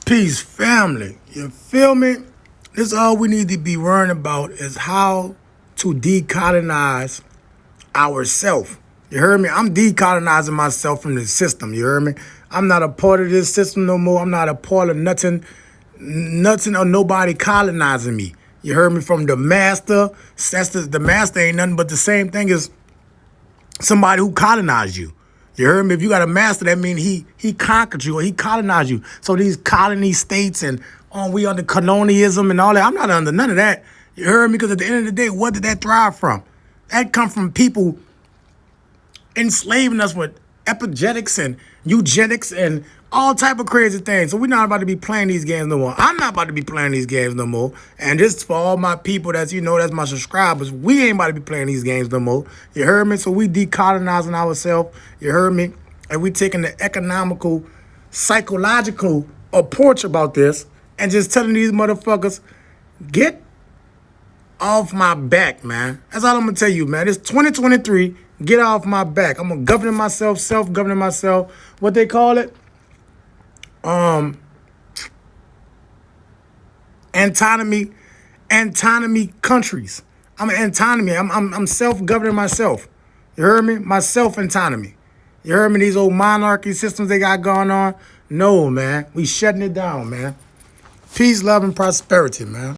Peace, family. You feel me? This all we need to be worrying about is how to decolonize ourselves. You heard me? I'm decolonizing myself from the system. You heard me? I'm not a part of this system no more. I'm not a part of nothing or nobody colonizing me. You heard me? From the master. The master ain't nothing but the same thing as somebody who colonized you. You heard me? If you got a master, that means he conquered you or he colonized you. So these colony states and we under colonialism and all that, I'm not under none of that. You heard me? Because at the end of the day, what did that thrive from? That come from people enslaving us with epigenetics and eugenics and all type of crazy things. So we're not about to be playing these games no more. I'm not about to be playing these games no more. And this for all my people that's my subscribers. We ain't about to be playing these games no more. You heard me? So we decolonizing ourselves. You heard me? And we taking the economical, psychological approach about this and just telling these motherfuckers, get off my back, man. That's all I'm gonna tell you, man. It's 2023. Get off my back. I'm gonna govern myself, self-governing myself. What they call it? Autonomy countries. I'm an autonomy. I'm self-governing myself. You heard me? My self-autonomy. You heard me? These old monarchy systems they got going on. No, man. We shutting it down, man. Peace, love, and prosperity, man.